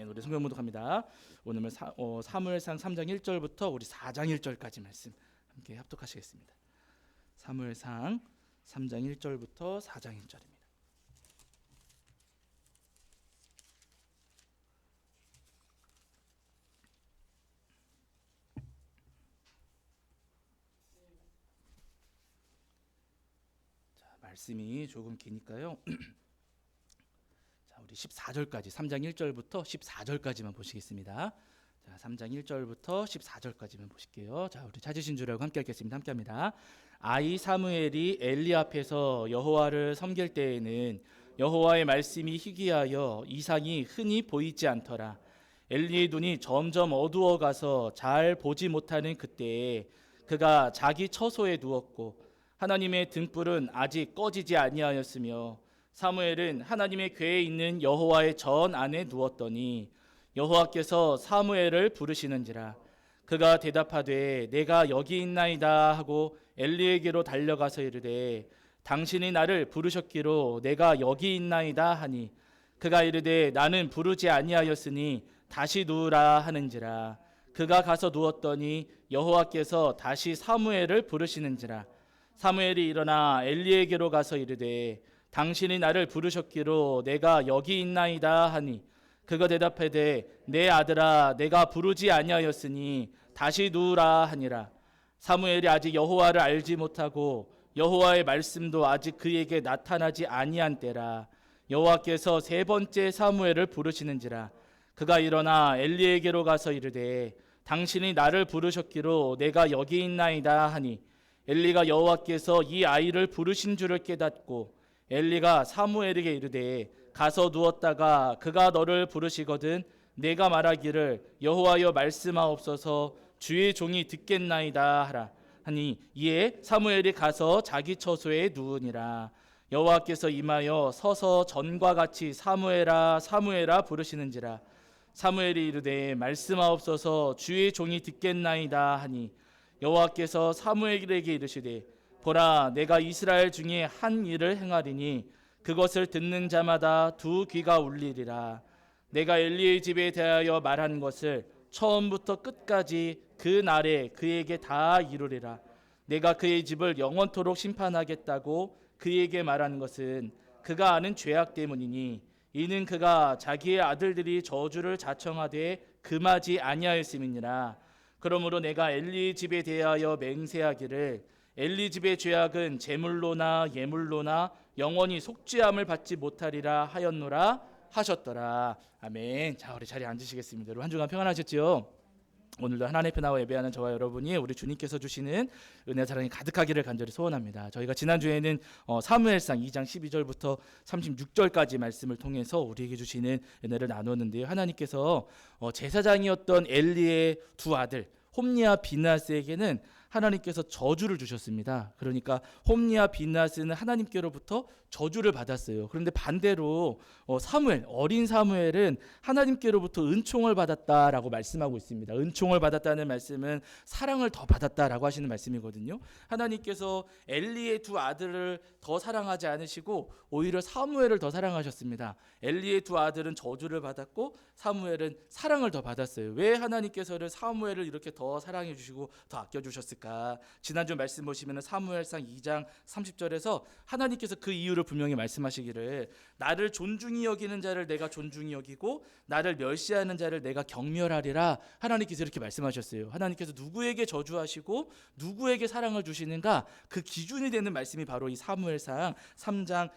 우리 성경 문독합니다. 오늘은 사무엘상 3장 1절부터 우리 4장 1절까지 말씀 함께 합독하시겠습니다. 사무엘상 3장 1절부터 4장 1절입니다. 말씀이 조금 기니까요. 자, 우리 14절까지 3장 1절부터 14절까지만 보시겠습니다. 자, 3장 1절부터 14절까지만 보실게요. 자, 우리 찾으신 줄 알고 함께 읽겠습니다. 함께 합니다. 아이 사무엘이 엘리 앞에서 여호와를 섬길 때에는 여호와의 말씀이 희귀하여 이상이 흔히 보이지 않더라. 엘리의 눈이 점점 어두워 가서 잘 보지 못하는 그때에 그가 자기 처소에 누웠고 하나님의 등불은 아직 꺼지지 아니하였으며 사무엘은 하나님의 궤에 있는 여호와의 전 안에 누웠더니 여호와께서 사무엘을 부르시는지라. 그가 대답하되 내가 여기 있나이다 하고 엘리에게로 달려가서 이르되 당신이 나를 부르셨기로 내가 여기 있나이다 하니 그가 이르되 나는 부르지 아니하였으니 다시 누우라 하는지라. 그가 가서 누웠더니 여호와께서 다시 사무엘을 부르시는지라. 사무엘이 일어나 엘리에게로 가서 이르되 당신이 나를 부르셨기로 내가 여기 있나이다 하니 그가 대답하되 내 아들아 내가 부르지 아니하였으니 다시 누우라 하니라. 사무엘이 아직 여호와를 알지 못하고 여호와의 말씀도 아직 그에게 나타나지 아니한 때라. 여호와께서 세 번째 사무엘을 부르시는지라. 그가 일어나 엘리에게로 가서 이르되 당신이 나를 부르셨기로 내가 여기 있나이다 하니 엘리가 여호와께서 이 아이를 부르신 줄을 깨닫고 엘리가 사무엘에게 이르되 가서 누웠다가 그가 너를 부르시거든 내가 말하기를 여호와여 말씀하옵소서 주의 종이 듣겠나이다 하라 하니 이에 사무엘이 가서 자기 처소에 누우니라. 여호와께서 임하여 서서 전과 같이 사무엘아 사무엘아 부르시는지라. 사무엘이 이르되 말씀하옵소서 주의 종이 듣겠나이다 하니 여호와께서 사무엘에게 이르시되 보라 내가 이스라엘 중에 한 일을 행하리니 그것을 듣는 자마다 두 귀가 울리리라. 내가 엘리의 집에 대하여 말한 것을 처음부터 끝까지 그 날에 그에게 다 이루리라. 내가 그의 집을 영원토록 심판하겠다고 그에게 말한 것은 그가 아는 죄악 때문이니 이는 그가 자기의 아들들이 저주를 자청하되 금하지 아니하였음이니라. 그러므로 내가 엘리 집에 대하여 맹세하기를 엘리 집의 죄악은 제물로나 예물로나 영원히 속죄함을 받지 못하리라 하였노라 하셨더라. 아멘. 자, 우리 자리에 앉으시겠습니다. 여러분 한 주간 평안하셨지요? 오늘도 하나님의 편하고 예배하는 저와 여러분이 우리 주님께서 주시는 은혜 사랑이 가득하기를 간절히 소원합니다. 저희가 지난주에는 사무엘상 2장 12절부터 36절까지 말씀을 통해서 우리에게 주시는 은혜를 나눴는데요. 하나님께서 제사장이었던 엘리의 두 아들 홈니와 비나스에게는 하나님께서 저주를 주셨습니다. 그러니까 홈니와 비나스는 하나님께로부터 저주를 받았어요. 그런데 반대로 사무엘, 어린 사무엘은 하나님께로부터 은총을 받았다라고 말씀하고 있습니다. 은총을 받았다는 말씀은 사랑을 더 받았다라고 하시는 말씀이거든요. 하나님께서 엘리의 두 아들을 더 사랑하지 않으시고 오히려 사무엘을 더 사랑하셨습니다. 엘리의 두 아들은 저주를 받았고 사무엘은 사랑을 더 받았어요. 왜 하나님께서는 사무엘을 이렇게 더 사랑해 주시고 더 아껴 주셨을까? 지난주 말씀 보시면 사무엘상 2장 30절에서 하나님께서 그 이유를 분명히 말씀하시기를 나를 존중히 여기는 자를 내가 존중히 여기고 나를 멸시하는 자를 내가 경멸하리라. 하나님께서 이렇게 말씀하셨어요. 하나님께서 누구에게 저주하시고 누구에게 사랑을 주시는가 그 기준이 되는 말씀이 바로 이 사무엘상 2장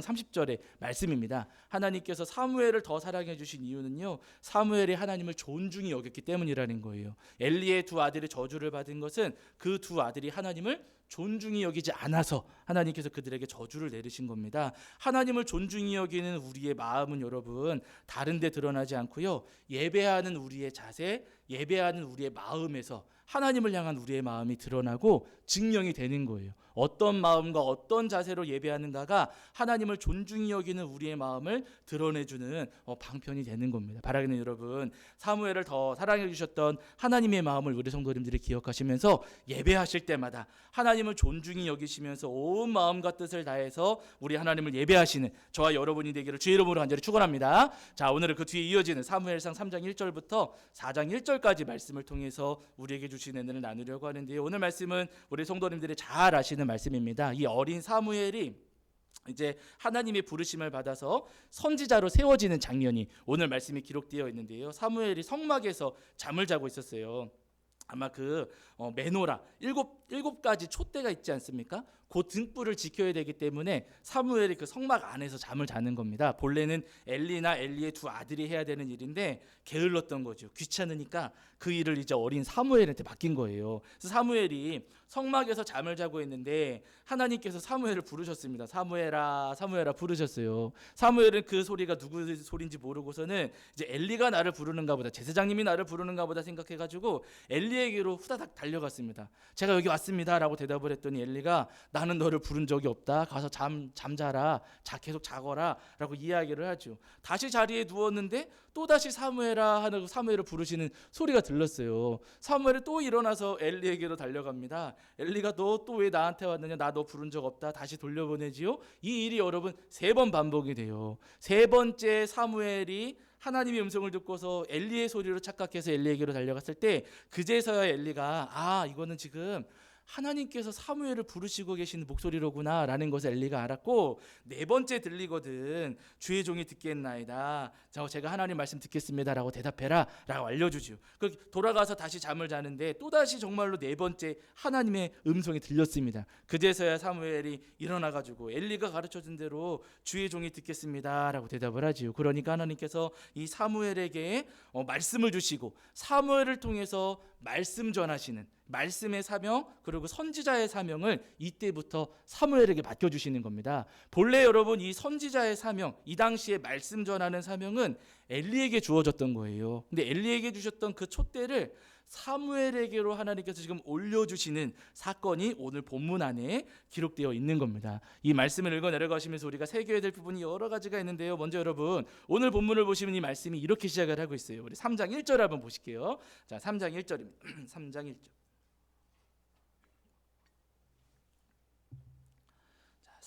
30절의 말씀입니다. 하나님께서 사무엘을 더 사랑해 주신 이유는요, 사무엘이 하나님을 존중히 여겼기 때문이라는 거예요. 엘리의 두 아들이 저주를 받은 것은 그 두 아들이 하나님을 존중히 여기지 않아서 하나님께서 그들에게 저주를 내리신 겁니다. 하나님을 존중히 여기는 우리의 마음은 여러분 다른 데 드러나지 않고요, 예배하는 우리의 자세, 예배하는 우리의 마음에서 하나님을 향한 우리의 마음이 드러나고 증명이 되는 거예요. 어떤 마음과 어떤 자세로 예배하는가가 하나님을 존중히 여기는 우리의 마음을 드러내주는 방편이 되는 겁니다. 바라기는 여러분 사무엘을 더 사랑해 주셨던 하나님의 마음을 우리 성도님들이 기억하시면서 예배하실 때마다 하나님 하나님을 존중히 여기시면서 온 마음과 뜻을 다해서 우리 하나님을 예배하시는 저와 여러분이 되기를 주의 이름으로 간절히 축원합니다. 자, 오늘은 그 뒤에 이어지는 사무엘상 3장 1절부터 4장 1절까지 말씀을 통해서 우리에게 주신 은혜를 나누려고 하는데요. 오늘 말씀은 우리 성도님들이 잘 아시는 말씀입니다. 이 어린 사무엘이 이제 하나님의 부르심을 받아서 선지자로 세워지는 장면이 오늘 말씀이 기록되어 있는데요. 사무엘이 성막에서 잠을 자고 있었어요. 아마 그 메노라 일곱 가지 촛대가 있지 않습니까? 그 등불을 지켜야 되기 때문에 사무엘이 그 성막 안에서 잠을 자는 겁니다. 본래는 엘리나 엘리의 두 아들이 해야 되는 일인데 게을렀던 거죠. 귀찮으니까 그 일을 이제 어린 사무엘한테 맡긴 거예요. 그래서 사무엘이 성막에서 잠을 자고 있는데 하나님께서 사무엘을 부르셨습니다. 사무엘아, 사무엘아 부르셨어요. 사무엘은 그 소리가 누구 소리인지 모르고서는 이제 엘리가 나를 부르는가 보다, 제사장님이 나를 부르는가 보다 생각해가지고 엘리에게로 후다닥 달려갔습니다. 제가 여기 왔습니다라고 대답을 했더니 엘리가 나는 너를 부른 적이 없다. 가서 잠자라. 계속 자거라 라고 이야기를 하죠. 다시 자리에 누웠는데 또다시 사무엘아 하는 사무엘을 부르시는 소리가 들렸어요. 사무엘이 또 일어나서 엘리에게로 달려갑니다. 엘리가 너 또 왜 나한테 왔느냐, 나 너 부른 적 없다, 다시 돌려보내지요. 이 일이 여러분 3번 반복이 돼요. 3번째 사무엘이 하나님의 음성을 듣고서 엘리의 소리로 착각해서 엘리에게로 달려갔을 때 그제서야 엘리가 이거는 지금 하나님께서 사무엘을 부르시고 계시는 목소리로구나 라는 것을 엘리가 알았고, 4번째 들리거든 주의 종이 듣겠나이다, 제가 하나님 말씀 듣겠습니다 라고 대답해라 라고 알려주죠. 돌아가서 다시 잠을 자는데 또다시 정말로 4번째 하나님의 음성이 들렸습니다. 그제서야 사무엘이 일어나가지고 엘리가 가르쳐준 대로 주의 종이 듣겠습니다 라고 대답을 하지요. 그러니까 하나님께서 이 사무엘에게 말씀을 주시고 사무엘을 통해서 말씀 전하시는 말씀의 사명, 그리고 선지자의 사명을 이때부터 사무엘에게 맡겨주시는 겁니다. 본래 여러분 이 선지자의 사명, 이 당시에 말씀 전하는 사명은 엘리에게 주어졌던 거예요. 근데 엘리에게 주셨던 그 촛대를 사무엘에게로 하나님께서 지금 올려주시는 사건이 오늘 본문 안에 기록되어 있는 겁니다. 이 말씀을 읽어 내려가시면서 우리가 새겨야 될 부분이 여러 가지가 있는데요. 먼저 여러분 오늘 본문을 보시면 이 말씀이 이렇게 시작을 하고 있어요. 우리 3장 1절 한번 보실게요. 자, 3장 1절입니다. 3장 1절.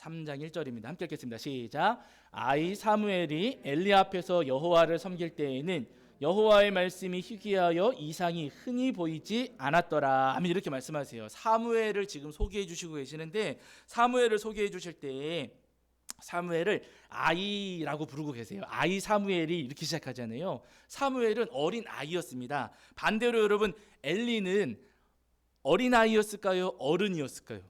3장 1절입니다. 함께 읽겠습니다. 시작. 아이 사무엘이 엘리 앞에서 여호와를 섬길 때에는 여호와의 말씀이 희귀하여 이상이 흔히 보이지 않았더라. 아멘. 이렇게 말씀하세요. 사무엘을 지금 소개해 주시고 계시는데 사무엘을 소개해 주실 때 사무엘을 아이라고 부르고 계세요. 아이 사무엘이 이렇게 시작하잖아요. 사무엘은 어린 아이였습니다. 반대로 여러분 엘리는 어린 아이였을까요? 어른이었을까요?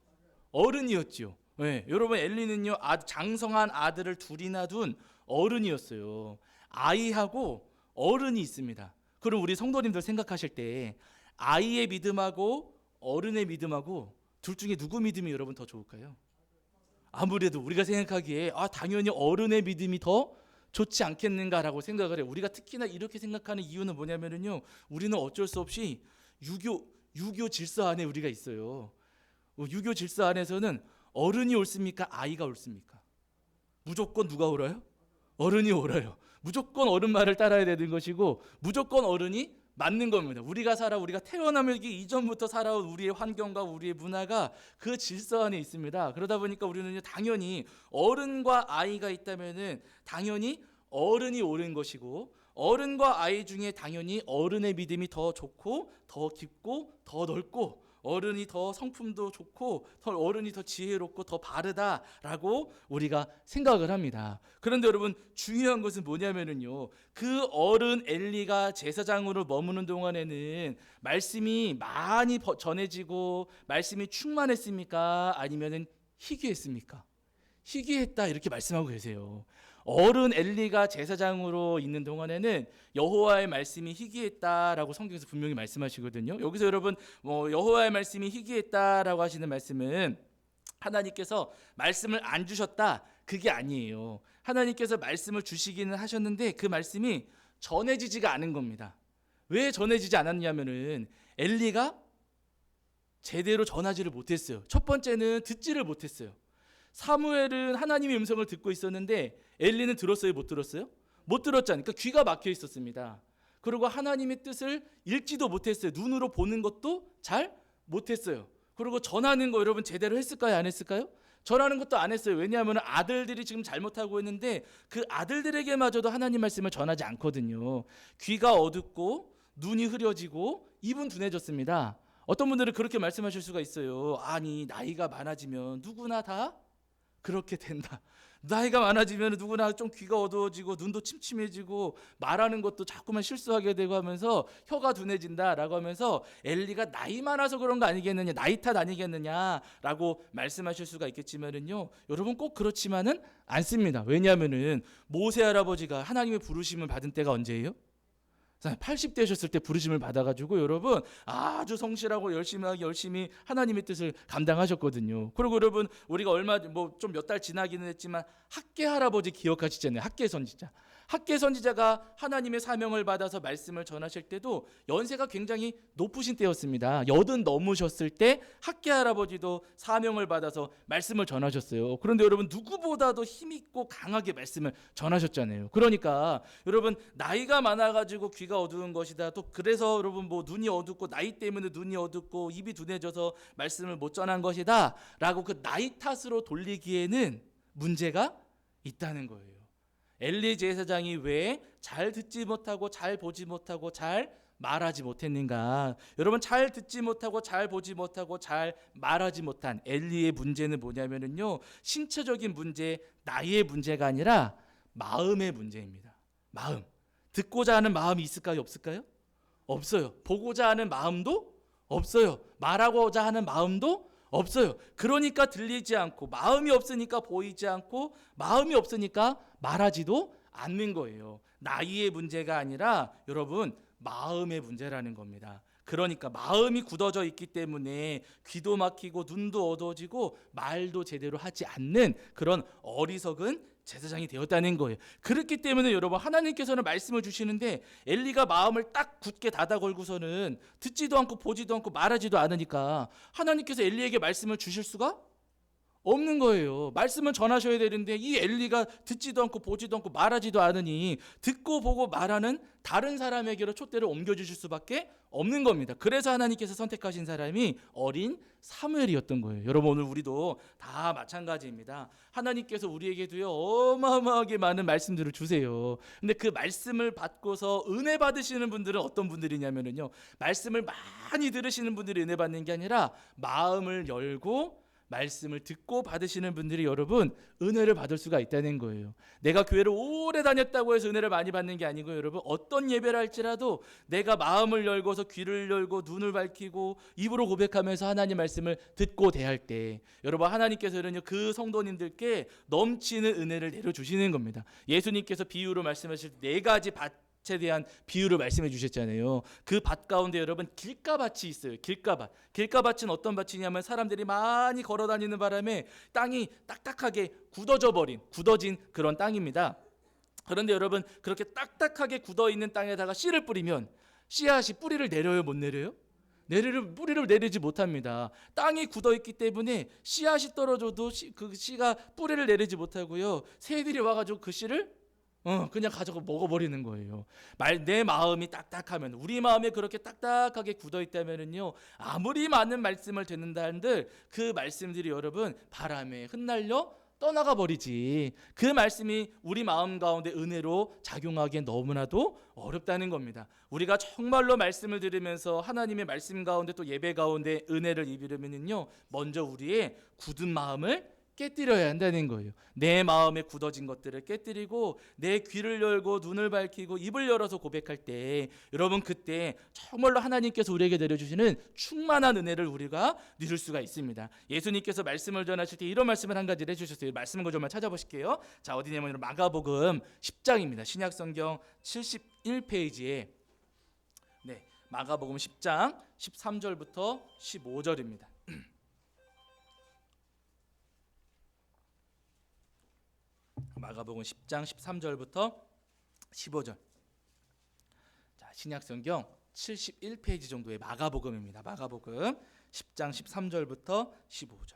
어른이었죠. 네, 여러분 엘리는요 장성한 아들을 둘이나 둔 어른이었어요. 아이하고 어른이 있습니다. 그럼 우리 성도님들 생각하실 때 아이의 믿음하고 어른의 믿음하고 둘 중에 누구 믿음이 여러분 더 좋을까요? 아무래도 우리가 생각하기에 당연히 어른의 믿음이 더 좋지 않겠는가라고 생각을 해요. 우리가 특히나 이렇게 생각하는 이유는 뭐냐면요, 우리는 어쩔 수 없이 유교 질서 안에 우리가 있어요. 유교 질서 안에서는 어른이 옳습니까? 아이가 옳습니까? 무조건 누가 옳아요? 어른이 옳아요. 무조건 어른 말을 따라야 되는 것이고 무조건 어른이 맞는 겁니다. 우리가 태어나기 이전부터 살아온 우리의 환경과 우리의 문화가 그 질서 안에 있습니다. 그러다 보니까 우리는 당연히 어른과 아이가 있다면은 당연히 어른이 옳은 것이고, 어른과 아이 중에 당연히 어른의 믿음이 더 좋고 더 깊고 더 넓고 어른이 더 성품도 좋고 어른이 더 지혜롭고 더 바르다라고 우리가 생각을 합니다. 그런데 여러분 중요한 것은 뭐냐면요, 그 어른 엘리가 제사장으로 머무는 동안에는 말씀이 많이 전해지고 말씀이 충만했습니까? 아니면은 희귀했습니까? 희귀했다 이렇게 말씀하고 계세요. 어른 엘리가 제사장으로 있는 동안에는 여호와의 말씀이 희귀했다라고 성경에서 분명히 말씀하시거든요. 여기서 여러분 여호와의 말씀이 희귀했다라고 하시는 말씀은 하나님께서 말씀을 안 주셨다 그게 아니에요. 하나님께서 말씀을 주시기는 하셨는데 그 말씀이 전해지지가 않은 겁니다. 왜 전해지지 않았냐면은 엘리가 제대로 전하지를 못했어요. 첫 번째는 듣지를 못했어요. 사무엘은 하나님의 음성을 듣고 있었는데 엘리는 들었어요? 못 들었어요? 못 들었잖아요. 그러니까 귀가 막혀 있었습니다. 그리고 하나님의 뜻을 읽지도 못했어요. 눈으로 보는 것도 잘 못했어요. 그리고 전하는 거 여러분 제대로 했을까요? 안 했을까요? 전하는 것도 안 했어요. 왜냐하면 아들들이 지금 잘못하고 있는데 그 아들들에게마저도 하나님 말씀을 전하지 않거든요. 귀가 어둡고 눈이 흐려지고 입은 둔해졌습니다. 어떤 분들은 그렇게 말씀하실 수가 있어요. 아니 나이가 많아지면 누구나 다 그렇게 된다. 나이가 많아지면 누구나 좀 귀가 어두워지고 눈도 침침해지고 말하는 것도 자꾸만 실수하게 되고 하면서 혀가 둔해진다라고 하면서 엘리가 나이 많아서 그런 거 아니겠느냐, 나이 탓 아니겠느냐라고 말씀하실 수가 있겠지만은요, 여러분 꼭 그렇지만은 않습니다. 왜냐하면은 모세 할아버지가 하나님의 부르심을 받은 때가 언제예요? 80대셨을 때 부르심을 받아가지고 여러분 아주 성실하고 열심히 하나님의 뜻을 감당하셨거든요. 그리고 여러분 우리가 얼마 뭐 좀 몇 달 지나기는 했지만 학계 할아버지 기억하시잖아요. 학계 선지자. 학계 선지자가 하나님의 사명을 받아서 말씀을 전하실 때도 연세가 굉장히 높으신 때였습니다. 80 넘으셨을 때 학계 할아버지도 사명을 받아서 말씀을 전하셨어요. 그런데 여러분 누구보다도 힘있고 강하게 말씀을 전하셨잖아요. 그러니까 여러분 나이가 많아가지고 귀가 어두운 것이다. 또 그래서 여러분 뭐 눈이 어둡고 나이 때문에 눈이 어둡고 입이 둔해져서 말씀을 못 전한 것이다 라고 그 나이 탓으로 돌리기에는 문제가 있다는 거예요. 엘리 제사장이 왜 잘 듣지 못하고 잘 보지 못하고 잘 말하지 못했는가? 여러분 잘 듣지 못하고 잘 보지 못하고 잘 말하지 못한 엘리의 문제는 뭐냐면은요, 신체적인 문제, 나이의 문제가 아니라 마음의 문제입니다. 마음. 듣고자 하는 마음이 있을까요? 없을까요? 없어요. 보고자 하는 마음도 없어요. 말하고자 하는 마음도 없어요. 그러니까 들리지 않고, 마음이 없으니까 보이지 않고, 마음이 없으니까 말하지도 않는 거예요. 나이의 문제가 아니라 여러분 마음의 문제라는 겁니다. 그러니까 마음이 굳어져 있기 때문에 귀도 막히고 눈도 어두워지고 말도 제대로 하지 않는 그런 어리석은 제사장이 되었다는 거예요. 그렇기 때문에 여러분 하나님께서는 말씀을 주시는데 엘리가 마음을 딱 굳게 닫아 걸고서는 듣지도 않고 보지도 않고 말하지도 않으니까 하나님께서 엘리에게 말씀을 주실 수가 없는 거예요. 말씀을 전하셔야 되는데 이 엘리가 듣지도 않고 보지도 않고 말하지도 않으니 듣고 보고 말하는 다른 사람에게로 촛대를 옮겨주실 수밖에 없는 겁니다. 그래서 하나님께서 선택하신 사람이 어린 사무엘이었던 거예요. 여러분 오늘 우리도 다 마찬가지입니다. 하나님께서 우리에게도요 어마어마하게 많은 말씀들을 주세요. 근데 그 말씀을 받고서 은혜 받으시는 분들은 어떤 분들이냐면요, 말씀을 많이 들으시는 분들이 은혜 받는 게 아니라 마음을 열고 말씀을 듣고 받으시는 분들이 여러분 은혜를 받을 수가 있다는 거예요. 내가 교회를 오래 다녔다고 해서 은혜를 많이 받는 게 아니고 여러분 어떤 예배를 할지라도 내가 마음을 열고서 귀를 열고 눈을 밝히고 입으로 고백하면서 하나님 말씀을 듣고 대할 때 여러분 하나님께서는요 그 성도님들께 넘치는 은혜를 내려주시는 겁니다. 예수님께서 비유로 말씀하실 때 4가지 밭에 대한 비유를 말씀해 주셨잖아요. 그 밭 가운데 여러분 길가밭이 있어요. 길가밭은 어떤 밭이냐면 사람들이 많이 걸어 다니는 바람에 땅이 딱딱하게 굳어진 그런 땅입니다. 그런데 여러분 그렇게 딱딱하게 굳어 있는 땅에다가 씨를 뿌리면 씨앗이 뿌리를 내려요, 못 내려요? 뿌리를 내리지 못합니다. 땅이 굳어 있기 때문에 씨앗이 떨어져도 그 씨가 뿌리를 내리지 못하고요. 새들이 와가지고 그 씨를 그냥 가져가 먹어버리는 거예요. 내 마음이 딱딱하면, 우리 마음이 그렇게 딱딱하게 굳어 있다면은요, 아무리 많은 말씀을 듣는다 한들 그 말씀들이 여러분 바람에 흩날려 떠나가 버리지. 그 말씀이 우리 마음 가운데 은혜로 작용하기엔 너무나도 어렵다는 겁니다. 우리가 정말로 말씀을 들으면서 하나님의 말씀 가운데 또 예배 가운데 은혜를 입으려면요, 먼저 우리의 굳은 마음을 깨뜨려야 한다는 거예요. 내 마음에 굳어진 것들을 깨뜨리고 내 귀를 열고 눈을 밝히고 입을 열어서 고백할 때 여러분 그때 정말로 하나님께서 우리에게 내려주시는 충만한 은혜를 우리가 누릴 수가 있습니다. 예수님께서 말씀을 전하실 때 이런 말씀을 한 가지를 해주셨어요. 말씀 구절만 찾아보실게요. 자, 어디냐면 마가복음 10장입니다. 신약성경 71페이지에 마가복음 10장 13절부터 15절입니다. 마가복음 10장 13절부터 15절. 자, 신약성경 71페이지 정도의 마가복음입니다. 마가복음 10장 13절부터 15절.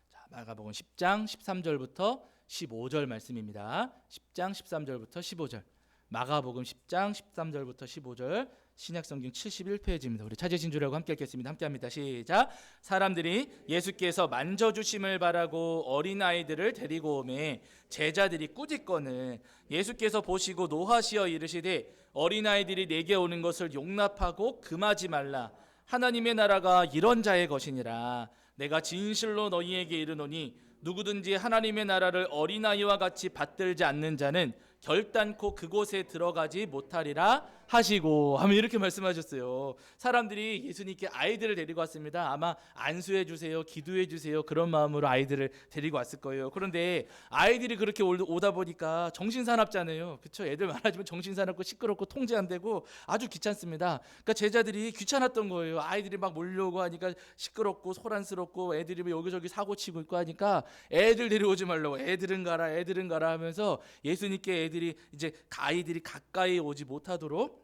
자, 마가복음 10장 13절부터 15절 말씀입니다. 10장 13절부터 15절. 마가복음 10장 13절부터 15절. 신약성경 71페이지입니다. 우리 찾으신 줄알고 함께 읽겠습니다. 함께합니다. 시작. 사람들이 예수께서 만져주심을 바라고 어린아이들을 데리고 오매 제자들이 꾸짖거늘 예수께서 보시고 노하시어 이르시되 어린아이들이 내게 오는 것을 용납하고 금하지 말라. 하나님의 나라가 이런 자의 것이니라. 내가 진실로 너희에게 이르노니 누구든지 하나님의 나라를 어린아이와 같이 받들지 않는 자는 결단코 그곳에 들어가지 못하리라 하시고 하면 이렇게 말씀하셨어요. 사람들이 예수님께 아이들을 데리고 왔습니다. 아마 안수해 주세요, 기도해 주세요 그런 마음으로 아이들을 데리고 왔을 거예요. 그런데 아이들이 그렇게 오다 보니까 정신사납잖아요. 그렇죠? 애들 많아지면 정신사납고 시끄럽고 통제 안 되고 아주 귀찮습니다. 그러니까 제자들이 귀찮았던 거예요. 아이들이 막 몰려오고 하니까 시끄럽고 소란스럽고 애들이 여기저기 사고치고 있고 하니까 애들 데려오지 말라고 애들은 가라 하면서 예수님께 애들이 이제 아이들이 가까이 오지 못하도록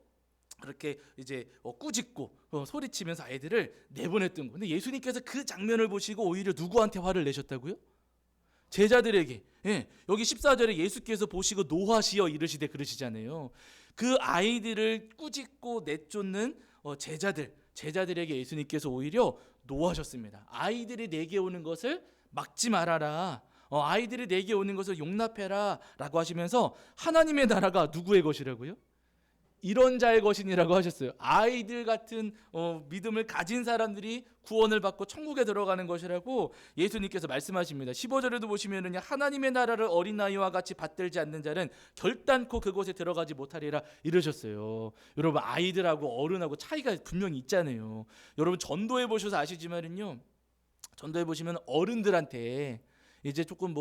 그렇게 이제 꾸짖고 소리치면서 아이들을 내보냈던 거예요. 근데 예수님께서 그 장면을 보시고 오히려 누구한테 화를 내셨다고요? 제자들에게. 예, 여기 14절에 예수께서 보시고 노하시어 이르시되 그러시잖아요. 그 아이들을 꾸짖고 내쫓는 제자들에게 예수님께서 오히려 노하셨습니다. 아이들이 내게 오는 것을 막지 말아라. 아이들이 내게 오는 것을 용납해라 라고 하시면서 하나님의 나라가 누구의 것이라고요? 이런 자의 것이니라고 하셨어요. 아이들 같은 믿음을 가진 사람들이 구원을 받고 천국에 들어가는 것이라고 예수님께서 말씀하십니다. 15절에도 보시면은 하나님의 나라를 어린아이와 같이 받들지 않는 자는 결단코 그곳에 들어가지 못하리라 이러셨어요. 여러분 아이들하고 어른하고 차이가 분명히 있잖아요. 여러분 전도해 보셔서 아시지만은요. 전도해 보시면 어른들한테 이제 조금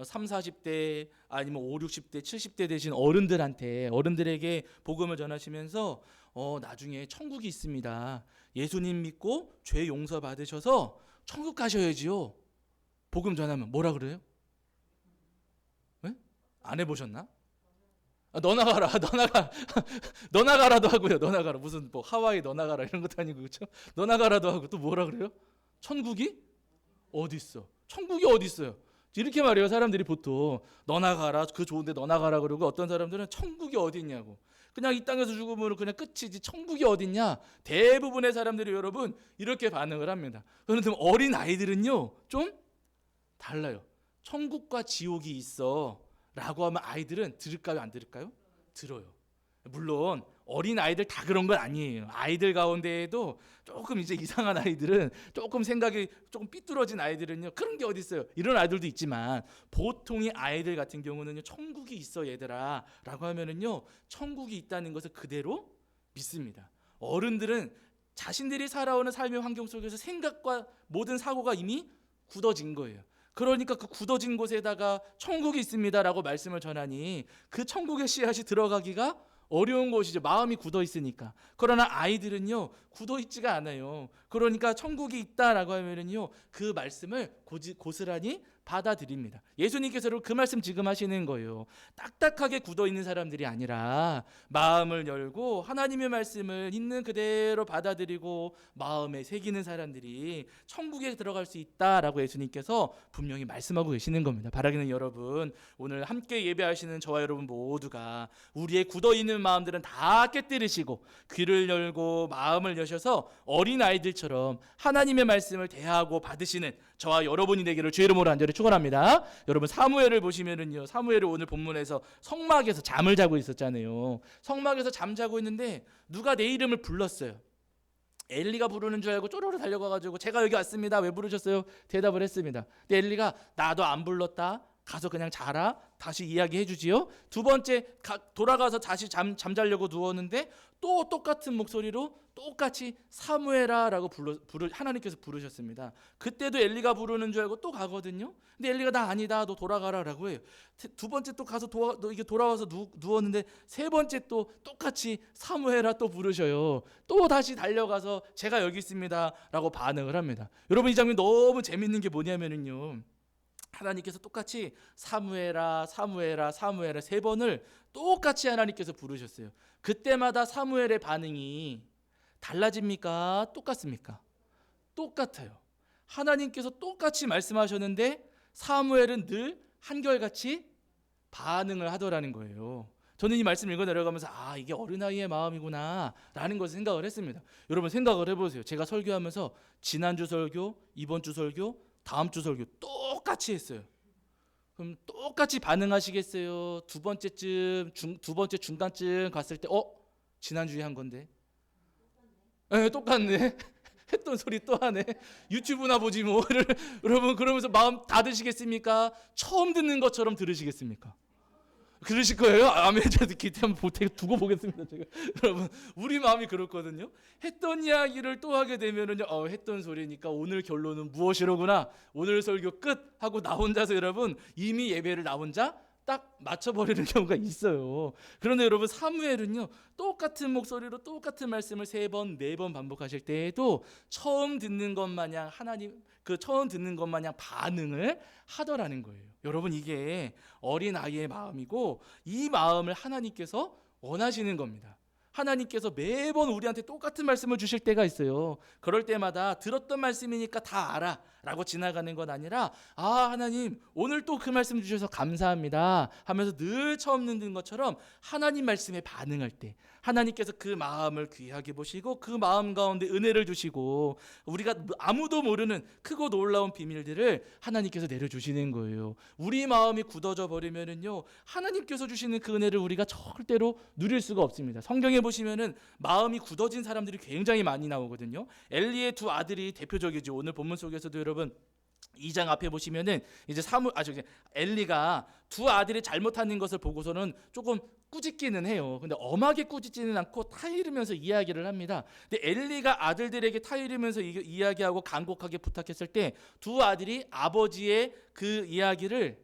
3, 40대 아니면 5, 60대, 70대 되신 어른들에게 복음을 전하시면서 나중에 천국이 있습니다. 예수님 믿고 죄 용서 받으셔서 천국 가셔야지요. 복음 전하면 뭐라 그래요? 네? 안 해보셨나? 너 나가라, 너 나가라도 하고요. 너 나가라 무슨 하와이 너 나가라 이런 것도 아니고 그렇죠? 너 나가라도 하고 또 뭐라 그래요? 천국이 어디 있어? 천국이 어디 있어요? 이렇게 말해요. 사람들이 보통 너 나가라 그 좋은데 너 나가라 그러고 어떤 사람들은 천국이 어디 있냐고 그냥 이 땅에서 죽으면 그냥 끝이지 천국이 어디 있냐 대부분의 사람들이 여러분 이렇게 반응을 합니다. 그런데 어린 아이들은요 좀 달라요. 천국과 지옥이 있어 라고 하면 아이들은 들을까요 안 들을까요? 들어요. 물론 어린 아이들 다 그런 건 아니에요. 아이들 가운데에도 조금 이제 이상한 아이들은 조금 생각이 조금 삐뚤어진 아이들은요 그런 게 어디 있어요. 이런 아이들도 있지만 보통의 아이들 같은 경우는요 천국이 있어 얘들아 라고 하면은요 천국이 있다는 것을 그대로 믿습니다. 어른들은 자신들이 살아오는 삶의 환경 속에서 생각과 모든 사고가 이미 굳어진 거예요. 그러니까 그 굳어진 곳에다가 천국이 있습니다라고 말씀을 전하니 그 천국의 씨앗이 들어가기가 어려운 것이죠. 마음이 굳어 있으니까. 그러나 아이들은요 굳어 있지가 않아요. 그러니까 천국이 있다라고 하면은요 그 말씀을 고스란히 받아들입니다. 예수님께서 그 말씀 지금 하시는 거예요. 딱딱하게 굳어 있는 사람들이 아니라 마음을 열고 하나님의 말씀을 있는 그대로 받아들이고 마음에 새기는 사람들이 천국에 들어갈 수 있다라고 예수님께서 분명히 말씀하고 계시는 겁니다. 바라기는 여러분 오늘 함께 예배하시는 저와 여러분 모두가 우리의 굳어 있는 마음들은 다 깨뜨리시고 귀를 열고 마음을 여셔서 어린 아이들처럼 하나님의 말씀을 대하고 받으시는 저와 여러분이 되기를 주의 이름으로 간절히 축원합니다. 여러분 사무엘을 보시면은요. 사무엘이 오늘 본문에서 성막에서 잠을 자고 있었잖아요. 성막에서 잠자고 있는데 누가 내 이름을 불렀어요. 엘리가 부르는 줄 알고 쪼르르 달려가가지고 제가 여기 왔습니다. 왜 부르셨어요? 대답을 했습니다. 근데 엘리가 나도 안 불렀다. 가서 그냥 자라. 다시 이야기해 주지요. 두 번째 돌아가서 다시 잠자려고 누웠는데 또 똑같은 목소리로 똑같이 사무엘아라고 하나님께서 부르셨습니다. 그때도 엘리가 부르는 줄 알고 또 가거든요. 근데 엘리가 나 아니다. 너 돌아가라라고 해요. 두 번째 또 가서 이게 돌아와서 누웠는데 세 번째 또 똑같이 사무엘아 또 부르셔요. 또 다시 달려가서 제가 여기 있습니다라고 반응을 합니다. 여러분 이 장면 너무 재밌는 게 뭐냐면은요. 하나님께서 똑같이 사무엘아 세 번을 똑같이 하나님께서 부르셨어요. 그때마다 사무엘의 반응이 달라집니까? 똑같습니까? 똑같아요. 하나님께서 똑같이 말씀하셨는데 사무엘은 늘 한결같이 반응을 하더라는 거예요. 저는 이 말씀 읽어 내려가면서 이게 어린아이의 마음이구나 라는 것을 생각을 했습니다. 여러분 생각을 해보세요. 제가 설교하면서 지난주 설교, 이번 주 설교, 다음 주 설교 똑같이 했어요. 그럼 똑같이 반응하시겠어요? 두 번째 중간쯤 갔을 때 지난주에 한 건데 똑같네. 했던 소리 또 하네. 유튜브나 보지 뭐. 여러분 그러면서 마음 닫으시겠습니까? 처음 듣는 것처럼 들으시겠습니까? 그러실 거예요? 아멘. 저도 기대 한번 두고 보겠습니다. 제가. 여러분 우리 마음이 그렇거든요. 했던 이야기를 또 하게 되면은요. 했던 소리니까 오늘 결론은 무엇이로구나. 오늘 설교 끝 하고 나 혼자서 여러분 이미 예배를 나 혼자 딱 맞춰버리는 경우가 있어요. 그런데 여러분 사무엘은요 똑같은 목소리로 똑같은 말씀을 3번, 4번 반복하실 때에도 처음 듣는 것 마냥 처음 듣는 것 마냥 반응을 하더라는 거예요. 여러분 이게 어린 아이의 마음이고 이 마음을 하나님께서 원하시는 겁니다. 하나님께서 매번 우리한테 똑같은 말씀을 주실 때가 있어요. 그럴 때마다 들었던 말씀이니까 다 알아 라고 지나가는 건 아니라 하나님 오늘 또 그 말씀 주셔서 감사합니다 하면서 늘 처음 듣는 것처럼 하나님 말씀에 반응할 때 하나님께서 그 마음을 귀하게 보시고 그 마음 가운데 은혜를 주시고 우리가 아무도 모르는 크고 놀라운 비밀들을 하나님께서 내려주시는 거예요. 우리 마음이 굳어져 버리면은요 하나님께서 주시는 그 은혜를 우리가 절대로 누릴 수가 없습니다. 성경에 보시면은 마음이 굳어진 사람들이 굉장히 많이 나오거든요. 엘리의 2 아들이 대표적이죠. 오늘 본문 속에서도 여러분 2장 앞에 보시면은 이제 엘리가 2 아들이 잘못하는 것을 보고서는 조금 꾸짖기는 해요. 근데 엄하게 꾸짖지는 않고 타이르면서 이야기를 합니다. 근데 엘리가 아들들에게 타이르면서 이야기하고 간곡하게 부탁했을 때 2 아들이 아버지의 그 이야기를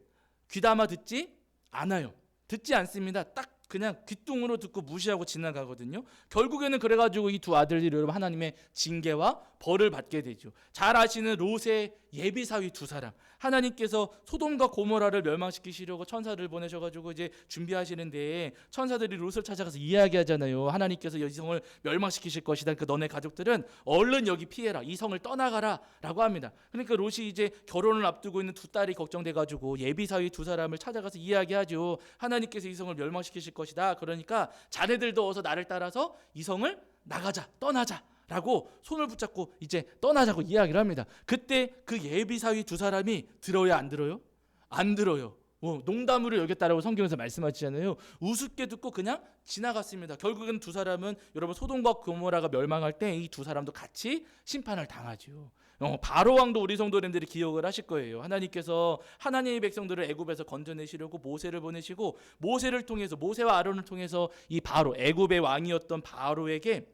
귀담아 듣지 않아요. 듣지 않습니다. 딱 그냥 귓등으로 듣고 무시하고 지나가거든요. 결국에는 그래가지고 이 2 아들들이 여러분 하나님의 징계와 벌을 받게 되죠. 잘 아시는 롯의 예비사위 2 사람, 하나님께서 소돔과 고모라를 멸망시키시려고 천사를 보내셔가지고 이제 준비하시는데 천사들이 롯을 찾아가서 이야기하잖아요. 하나님께서 이 성을 멸망시키실 것이다. 그러니까 너네 가족들은 얼른 여기 피해라, 이 성을 떠나가라 라고 합니다. 그러니까 롯이 이제 결혼을 앞두고 있는 2 딸이 걱정돼가지고 예비사위 2 사람을 찾아가서 이야기하죠. 하나님께서 이 성을 멸망시키실 것이다. 그러니까 자네들도 어서 나를 따라서 이 성을 나가자, 떠나자 라고 손을 붙잡고 이제 떠나자고 이야기를 합니다. 그때 그 예비사위 2 사람이 들어요, 안 들어요? 안 들어요. 농담으로 여겼다라고 성경에서 말씀하시잖아요. 우습게 듣고 그냥 지나갔습니다. 결국엔 2 사람은 여러분 소돔과 고모라가 멸망할 때 이 2 사람도 같이 심판을 당하죠. 바로 왕도 우리 성도님들이 기억을 하실 거예요. 하나님께서 하나님의 백성들을 애굽에서 건져내시려고 모세를 보내시고 모세와 아론을 통해서 이 바로 애굽의 왕이었던 바로에게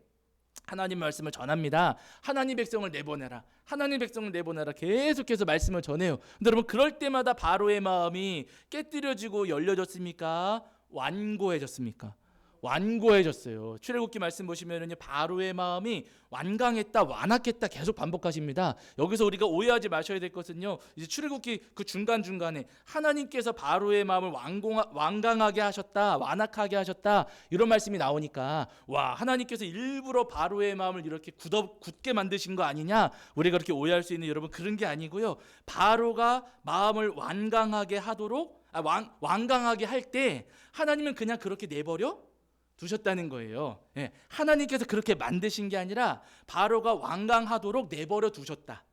하나님 말씀을 전합니다. 하나님 백성을 내보내라. 하나님 백성을 내보내라. 계속해서 말씀을 전해요. 근데 여러분 그럴 때마다 바로의 마음이 깨뜨려지고 열려졌습니까? 완고해졌습니까? 완고해졌어요. 출애굽기 말씀 보시면은요 바로의 마음이 완강했다, 완악했다 계속 반복하십니다. 여기서 우리가 오해하지 마셔야 될 것은요, 이제 출애굽기 그 중간중간에 하나님께서 바로의 마음을 완강하게 하셨다, 완악하게 하셨다 이런 말씀이 나오니까 하나님께서 일부러 바로의 마음을 이렇게 굳게 만드신 거 아니냐, 우리가 그렇게 오해할 수 있는 여러분 그런 게 아니고요. 바로가 마음을 완강하게 하도록 완강하게 할 때 하나님은 그냥 그렇게 내버려 두셨다는 거예요. 하나님께서 그렇게 만드신 게 아니라 바로가 완강하도록 내버려 두셨다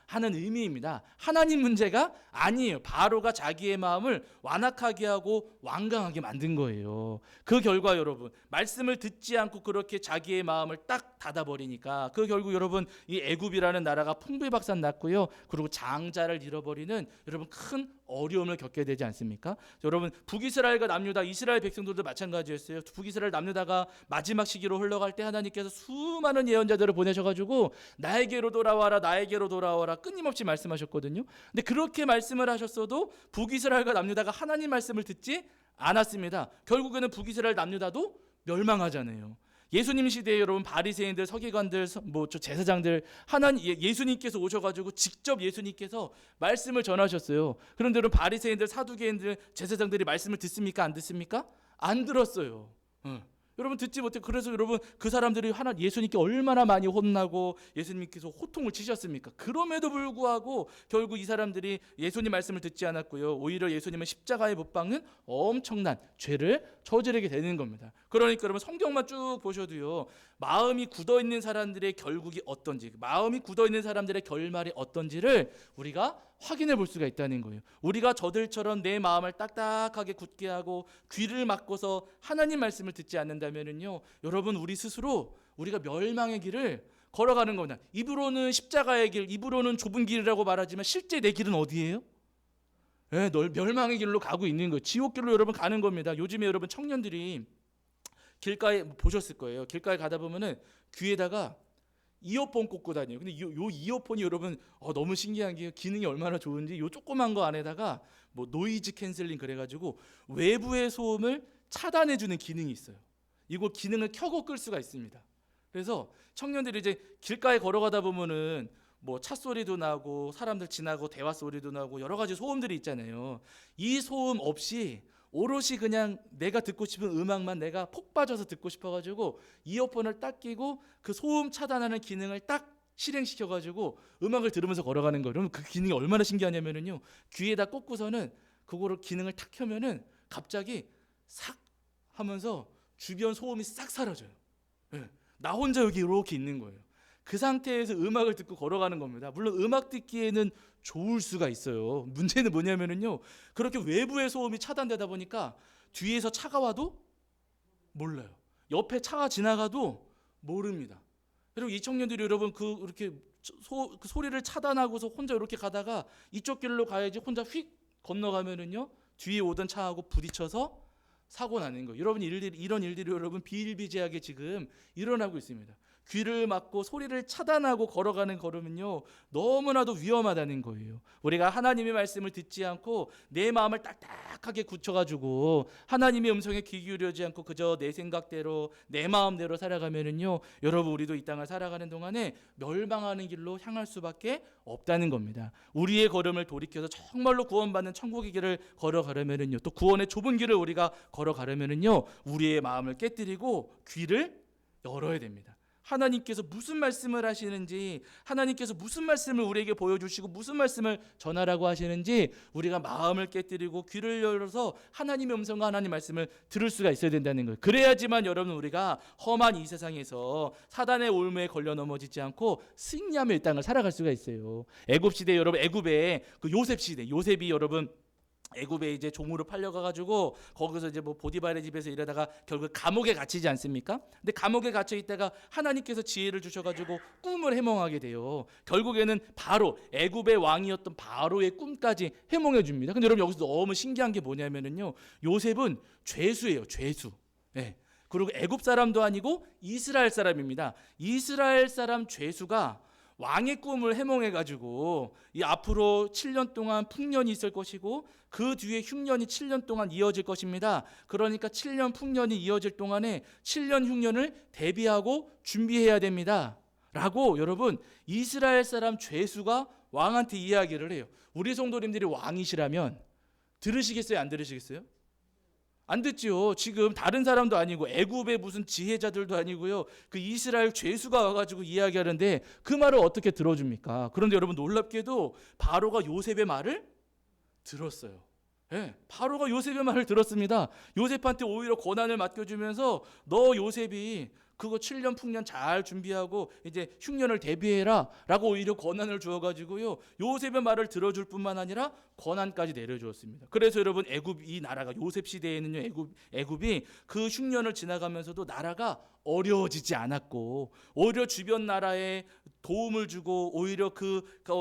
하는 의미입니다. 하나님 문제가 아니에요. 바로가 자기의 마음을 완악하게 하고 완강하게 만든 거예요. 그 결과 여러분 말씀을 듣지 않고 그렇게 자기의 마음을 딱 닫아버리니까 그 결국 여러분 이 애굽이라는 나라가 풍비박산 났고요. 그리고 장자를 잃어버리는 여러분 큰 어려움을 겪게 되지 않습니까? 여러분 북이스라엘과 남유다, 이스라엘 백성들도 마찬가지였어요. 북이스라엘 남유다가 마지막 시기로 흘러갈 때 하나님께서 수많은 예언자들을 보내셔가지고 나에게로 돌아와라, 나에게로 돌아와라 끊임없이 말씀하셨거든요. 근데 그렇게 말씀을 하셨어도 북이스라엘과 남유다가 하나님 말씀을 듣지 않았습니다. 결국에는 북이스라엘 남유다도 멸망하잖아요. 예수님 시대에 여러분 바리새인들, 서기관들, 제사장들 예수님께서 오셔가지고 직접 예수님께서 말씀을 전하셨어요. 그런데 여러분 바리새인들, 사두개인들, 제사장들이 말씀을 듣습니까? 안 듣습니까? 안 들었어요. 여러분 듣지 못해. 그래서 여러분 그 사람들이 예수님께 얼마나 많이 혼나고 예수님께서 호통을 치셨습니까? 그럼에도 불구하고 결국 이 사람들이 예수님 말씀을 듣지 않았고요. 오히려 예수님은 십자가에 못 박는 엄청난 죄를 저지르게 되는 겁니다. 그러니까 여러분 성경만 쭉 보셔도요. 마음이 굳어있는 사람들의 결국이 어떤지, 마음이 굳어있는 사람들의 결말이 어떤지를 우리가 확인해 볼 수가 있다는 거예요. 우리가 저들처럼 내 마음을 딱딱하게 굳게 하고 귀를 막고서 하나님 말씀을 듣지 않는다면요, 여러분 우리 스스로 우리가 멸망의 길을 걸어가는 겁니다. 입으로는 십자가의 길, 입으로는 좁은 길이라고 말하지만 실제 내 길은 어디예요? 네, 멸망의 길로 가고 있는 거예요. 지옥길로 여러분 가는 겁니다. 요즘에 여러분 청년들이 길가에 보셨을 거예요. 길가에 가다 보면은 귀에다가 이어폰 꽂고 다녀요. 근데 요 이어폰이 여러분 너무 신기한 게 기능이 얼마나 좋은지 요 조그만 거 안에다가 뭐 노이즈 캔슬링 그래가지고 외부의 소음을 차단해주는 기능이 있어요. 이거 기능을 켜고 끌 수가 있습니다. 그래서 청년들이 이제 길가에 걸어가다 보면은 뭐 차 소리도 나고 사람들 지나고 대화 소리도 나고 여러 가지 소음들이 있잖아요. 이 소음 없이 오롯이 그냥 내가 듣고 싶은 음악만 내가 폭 빠져서 듣고 싶어가지고 이어폰을 딱 끼고 그 소음 차단하는 기능을 딱 실행시켜가지고 음악을 들으면서 걸어가는 거예요. 그러면 그 기능이 얼마나 신기하냐면요, 귀에다 꽂고서는 그거를 기능을 탁 켜면은 갑자기 싹 하면서 주변 소음이 싹 사라져요. 네. 나 혼자 여기 이렇게 있는 거예요. 그 상태에서 음악을 듣고 걸어가는 겁니다. 물론 음악 듣기에는 좋을 수가 있어요. 문제는 뭐냐면요, 그렇게 외부의 소음이 차단되다 보니까 뒤에서 차가 와도 몰라요. 옆에 차가 지나가도 모릅니다. 그리고 이 청년들이 여러분 그렇게 그 소리를 차단하고서 혼자 이렇게 가다가 이쪽 길로 가야지 혼자 휙 건너가면은요, 뒤에 오던 차하고 부딪혀서 사고 나는 거예요. 여러분 이런 일들이 여러분 비일비재하게 지금 일어나고 있습니다. 귀를 막고 소리를 차단하고 걸어가는 걸음은요, 너무나도 위험하다는 거예요. 우리가 하나님의 말씀을 듣지 않고 내 마음을 딱딱하게 굳혀가지고 하나님의 음성에 귀 기울이지 않고 그저 내 생각대로 내 마음대로 살아가면은요, 여러분 우리도 이 땅을 살아가는 동안에 멸망하는 길로 향할 수밖에 없다는 겁니다. 우리의 걸음을 돌이켜서 정말로 구원받는 천국의 길을 걸어가려면은요, 또 구원의 좁은 길을 우리가 걸어가려면은요, 우리의 마음을 깨뜨리고 귀를 열어야 됩니다. 하나님께서 무슨 말씀을 하시는지, 하나님께서 무슨 말씀을 우리에게 보여주시고 무슨 말씀을 전하라고 하시는지 우리가 마음을 깨뜨리고 귀를 열어서 하나님의 음성과 하나님의 말씀을 들을 수가 있어야 된다는 거예요. 그래야지만 여러분 우리가 험한 이 세상에서 사단의 올무에 걸려 넘어지지 않고 승리하며 이 땅을 살아갈 수가 있어요. 애굽 시대 여러분, 애굽의 그 요셉 시대, 요셉이 여러분 애굽에 이제 종으로 팔려가가지고 거기서 이제 뭐 보디발의 집에서 일하다가 결국 감옥에 갇히지 않습니까? 근데 감옥에 갇혀 있다가 하나님께서 지혜를 주셔가지고 꿈을 해몽하게 돼요. 결국에는 바로 애굽의 왕이었던 바로의 꿈까지 해몽해 줍니다. 근데 여러분 여기서 너무 신기한 게 뭐냐면은요, 요셉은 죄수예요, 죄수. 네. 그리고 애굽 사람도 아니고 이스라엘 사람입니다. 이스라엘 사람 죄수가 왕의 꿈을 해몽해가지고 이 앞으로 7년 동안 풍년이 있을 것이고 그 뒤에 흉년이 7년 동안 이어질 것입니다. 그러니까 7년 풍년이 이어질 동안에 7년 흉년을 대비하고 준비해야 됩니다. 라고 여러분 이스라엘 사람 죄수가 왕한테 이야기를 해요. 우리 성도님들이 왕이시라면 들으시겠어요? 안 들으시겠어요? 안 듣지요. 지금 다른 사람도 아니고 애굽의 무슨 지혜자들도 아니고요, 그 이스라엘 죄수가 와가지고 이야기하는데 그 말을 어떻게 들어줍니까? 그런데 여러분 놀랍게도 바로가 요셉의 말을 들었어요. 네, 바로가 요셉의 말을 들었습니다. 요셉한테 오히려 권한을 맡겨주면서 너 요셉이 그거 7년 풍년 잘 준비하고 이제 흉년을 대비해라 라고 오히려 권한을 주어가지고요, 요셉의 말을 들어줄 뿐만 아니라 권한까지 내려주었습니다. 그래서 여러분 애굽, 이 나라가 요셉 시대에는요, 애굽이 그 흉년을 지나가면서도 나라가 어려워지지 않았고 오히려 주변 나라에 도움을 주고 오히려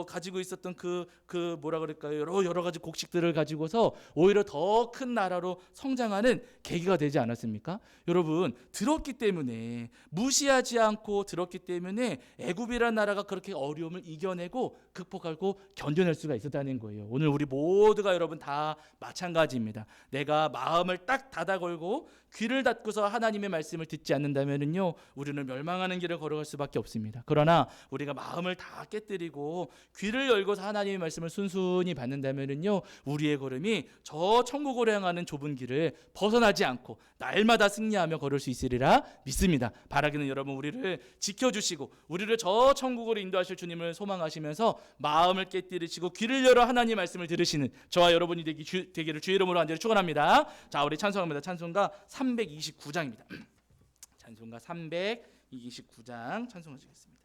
가지고 있었던 그 뭐라 그럴까요, 여러 가지 곡식들을 가지고서 오히려 더 큰 나라로 성장하는 계기가 되지 않았습니까? 여러분 들었기 때문에 무시하지 않고 들었기 때문에 애굽이라는 나라가 그렇게 어려움을 이겨내고 극복하고 견뎌낼 수가 있었다는 거예요. 오늘 우리 모두가 여러분 다 마찬가지입니다. 내가 마음을 딱 닫아 걸고 귀를 닫고서 하나님의 말씀을 듣지 않는다면요, 우리는 멸망하는 길을 걸어갈 수밖에 없습니다. 그러나 우리가 마음을 다 깨뜨리고 귀를 열고서 하나님의 말씀을 순순히 받는다면요, 우리의 걸음이 저 천국으로 향하는 좁은 길을 벗어나지 않고 날마다 승리하며 걸을 수 있으리라 믿습니다. 바라기는 여러분 우리를 지켜주시고 우리를 저 천국으로 인도하실 주님을 소망하시면서 마음을 깨뜨리시고 귀를 열어 하나님의 말씀을 들으시는 저와 여러분이 되기를 주의 이름으로 간절히 축원합니다. 자, 우리 찬송합니다. 찬송가 329장입니다. 찬송가 329장 찬송하시겠습니다.